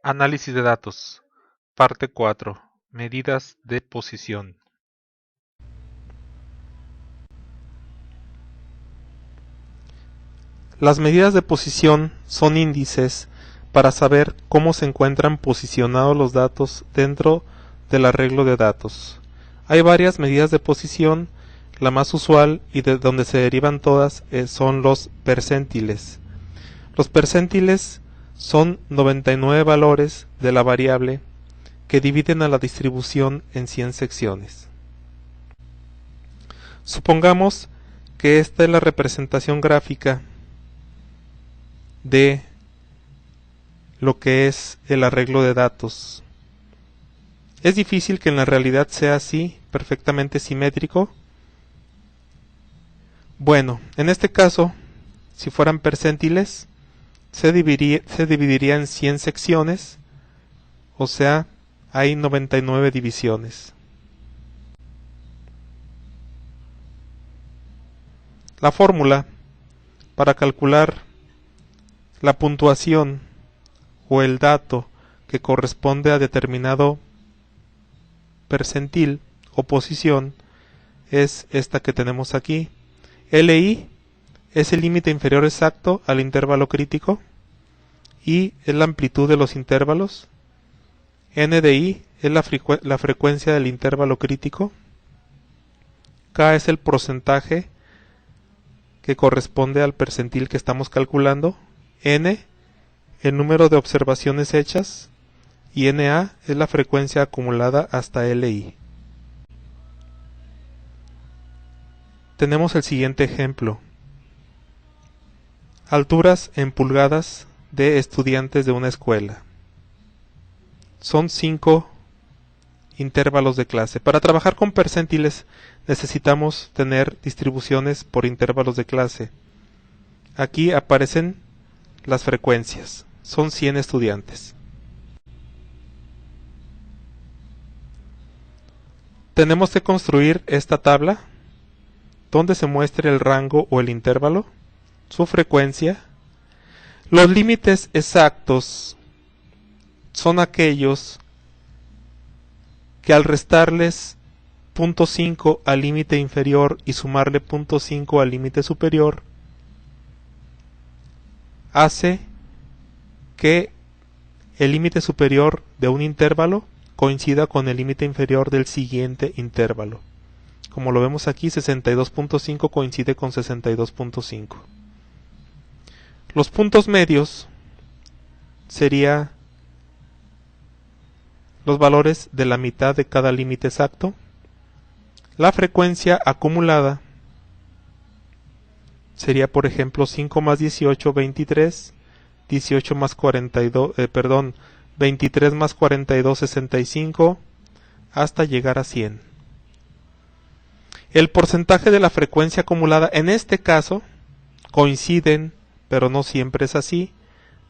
Análisis de datos. Parte 4. Medidas de posición. Las medidas de posición son índices para saber cómo se encuentran posicionados los datos dentro del arreglo de datos. Hay varias medidas de posición. La más usual y de donde se derivan todas son los percentiles. Los percentiles son 99 valores de la variable que dividen a la distribución en 100 secciones. Supongamos que esta es la representación gráfica de lo que es el arreglo de datos. Es difícil que en la realidad sea así, perfectamente simétrico. Bueno, en este caso, si fueran percentiles, se dividiría en 100 secciones, o sea, hay 99 divisiones. La fórmula para calcular la puntuación o el dato que corresponde a determinado percentil o posición es esta que tenemos aquí. LI es el límite inferior exacto al intervalo crítico. I es la amplitud de los intervalos. N de I es la frecuencia del intervalo crítico. K es el porcentaje que corresponde al percentil que estamos calculando. N, el número de observaciones hechas. Y NA es la frecuencia acumulada hasta LI. Tenemos el siguiente ejemplo. Alturas en pulgadas de estudiantes de una escuela. Son 5 intervalos de clase. Para trabajar con percentiles necesitamos tener distribuciones por intervalos de clase. Aquí aparecen las frecuencias. Son 100 estudiantes. Tenemos que construir esta tabla donde se muestre el rango o el intervalo, su frecuencia. Los límites exactos son aquellos que al restarles 0.5 al límite inferior y sumarle 0.5 al límite superior, hace que el límite superior de un intervalo coincida con el límite inferior del siguiente intervalo. Como lo vemos aquí, 62.5 coincide con 62.5. Los puntos medios serían los valores de la mitad de cada límite exacto. La frecuencia acumulada sería, por ejemplo, 5 más 18, 23, 18 más 42, 23 más 42, 65, hasta llegar a 100. El porcentaje de la frecuencia acumulada, en este caso, coinciden, pero no siempre es así,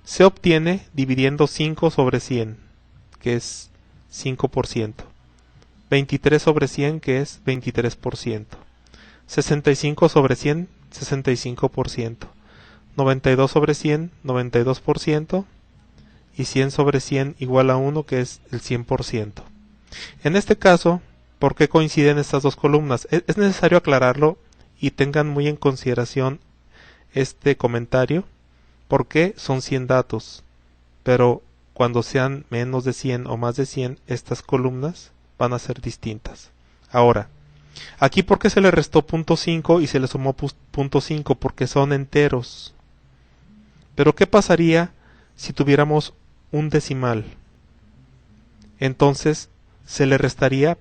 se obtiene dividiendo 5 sobre 100, que es 5%. 23 sobre 100, que es 23%. 65 sobre 100, 65%. 92 sobre 100, 92%. Y 100 sobre 100 igual a 1, que es el 100%. En este caso, ¿por qué coinciden estas dos columnas? Es necesario aclararlo y tengan muy en consideración este comentario, porque son 100 datos, pero cuando sean menos de 100 o más de 100, estas columnas van a ser distintas. Ahora, aquí ¿por qué se le restó 0.5 y se le sumó 0.5? Porque son enteros. Pero ¿qué pasaría si tuviéramos un decimal? Entonces se le restaría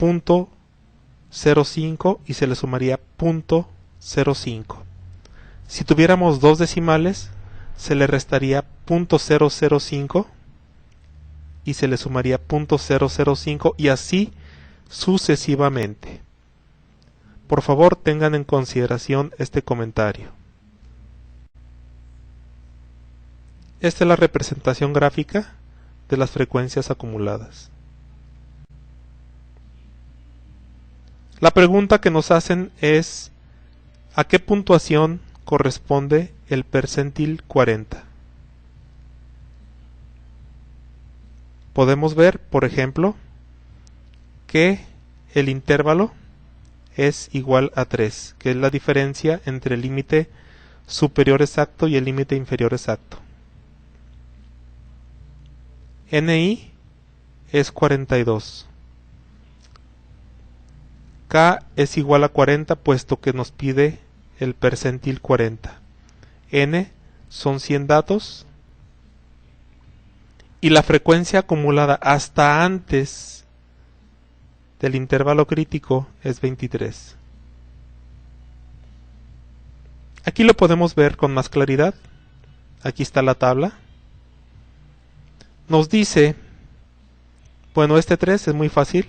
0.05 y se le sumaría 0.05. Si tuviéramos dos decimales, se le restaría 0.005 y se le sumaría 0.005 y así sucesivamente. Por favor, tengan en consideración este comentario. Esta es la representación gráfica de las frecuencias acumuladas. La pregunta que nos hacen es: ¿a qué puntuación corresponde el percentil 40? podemos ver, por ejemplo, que el intervalo es igual a 3, que es la diferencia entre el límite superior exacto y el límite inferior exacto. NI es 42. K es igual a 40 puesto que nos pide el percentil 40. N son 100 datos y la frecuencia acumulada hasta antes del intervalo crítico es 23. Aquí lo podemos ver con más claridad. Aquí está la tabla. Nos dice, bueno, este 3 es muy fácil.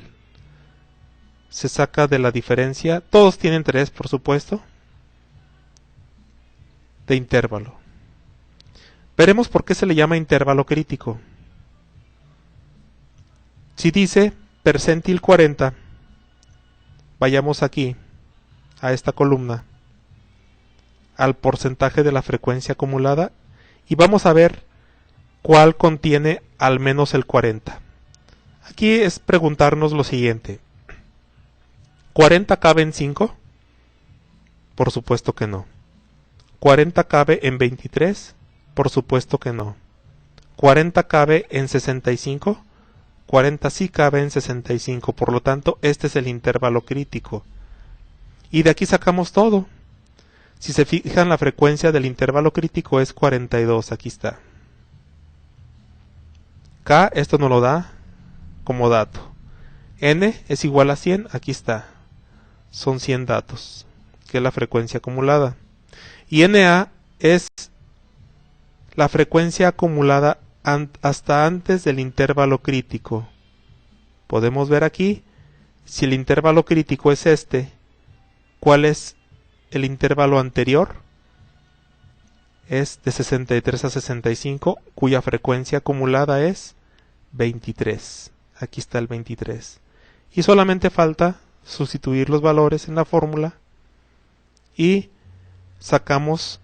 Se saca de la diferencia. Todos tienen 3, por supuesto. De intervalo. Veremos por qué se le llama intervalo crítico. Si dice percentil 40, vayamos aquí, a esta columna, al porcentaje de la frecuencia acumulada, y vamos a ver cuál contiene al menos el 40. Aquí es preguntarnos lo siguiente. ¿40 cabe en 5? Por supuesto que no. ¿40 cabe en 23? Por supuesto que no. ¿40 cabe en 65? 40 sí cabe en 65, por lo tanto este es el intervalo crítico. Y de aquí sacamos todo. Si se fijan, la frecuencia del intervalo crítico es 42, aquí está. K, esto nos lo da como dato. N es igual a 100, aquí está. Son 100 datos, que es la frecuencia acumulada. Y NA es la frecuencia acumulada hasta antes del intervalo crítico. Podemos ver aquí, si el intervalo crítico es este, ¿cuál es el intervalo anterior? Es de 63 a 65, cuya frecuencia acumulada es 23. Aquí está el 23. Y solamente falta sustituir los valores en la fórmula y sacamos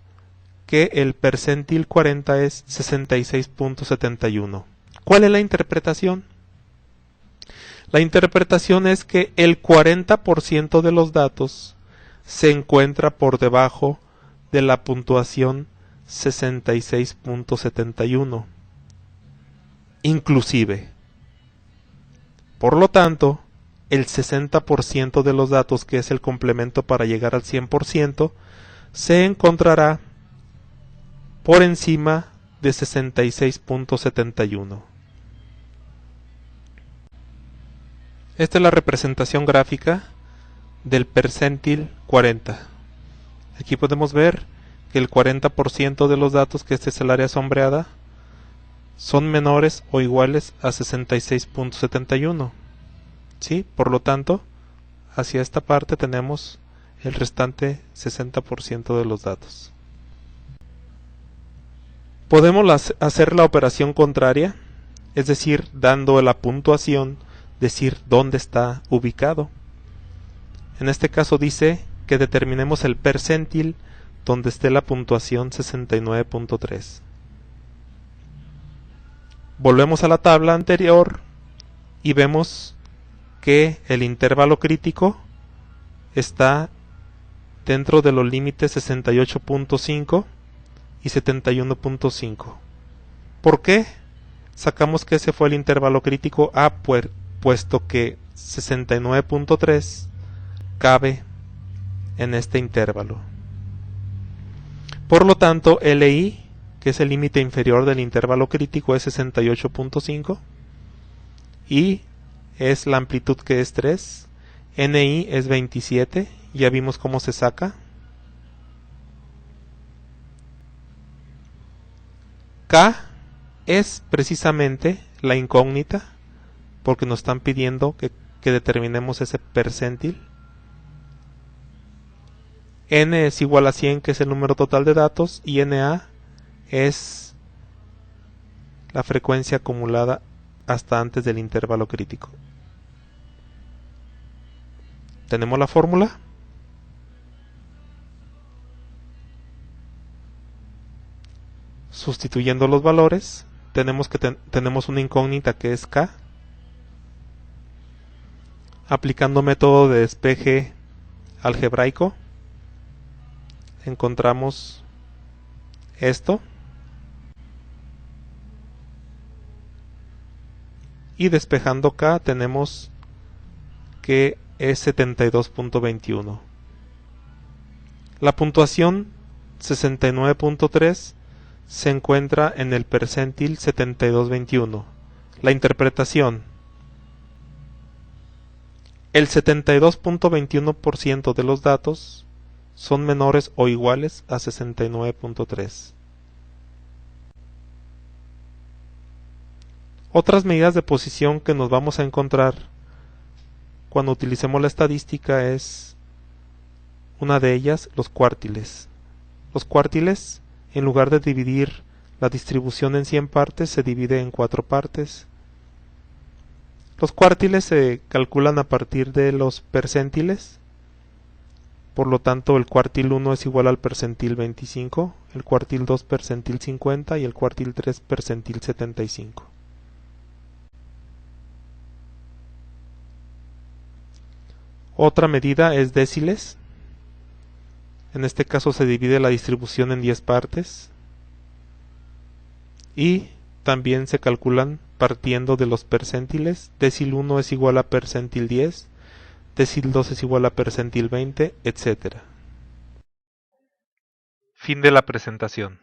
que el percentil 40 es 66.71. ¿Cuál es la interpretación? La interpretación es que el 40% de los datos se encuentra por debajo de la puntuación 66.71. Inclusive. Por lo tanto, el 60% de los datos, que es el complemento para llegar al 100%, se encontrará por encima de 66.71. Esta es la representación gráfica del percentil 40. Aquí podemos ver que el 40% de los datos, que este es el área sombreada, son menores o iguales a 66.71. ¿Sí? Por lo tanto, hacia esta parte tenemos el restante 60% de los datos. Podemos hacer la operación contraria, es decir, dando la puntuación, decir dónde está ubicado. En este caso dice que determinemos el percentil donde esté la puntuación 69.3. Volvemos a la tabla anterior y vemos que el intervalo crítico está dentro de los límites 68.5 y 71.5. ¿Por qué sacamos que ese fue el intervalo crítico? Puesto que 69.3 cabe en este intervalo. Por lo tanto, LI, que es el límite inferior del intervalo crítico, es 68.5 y es la amplitud, que es 3. NI es 27, ya vimos cómo se saca. K es precisamente la incógnita, porque nos están pidiendo que determinemos ese percentil. N es igual a 100, que es el número total de datos, y NA es la frecuencia acumulada hasta antes del intervalo crítico. Tenemos la fórmula. Sustituyendo los valores, tenemos una incógnita que es K. Aplicando método de despeje algebraico, encontramos esto. Y despejando K tenemos que es 72.21. La puntuación 69.3 se encuentra en el percentil 72.21. La interpretación: el 72.21% de los datos son menores o iguales a 69.3. Otras medidas de posición que nos vamos a encontrar cuando utilicemos la estadística es una de ellas, los cuartiles. Los cuartiles, en lugar de dividir la distribución en 100 partes, se divide en 4 partes. Los cuartiles se calculan a partir de los percentiles. Por lo tanto, el cuartil 1 es igual al percentil 25, el cuartil 2 percentil 50 y el cuartil 3 percentil 75. Otra medida es déciles. En este caso se divide la distribución en 10 partes. Y también se calculan partiendo de los percentiles. Decil 1 es igual a percentil 10, decil 2 es igual a percentil 20, etc. Fin de la presentación.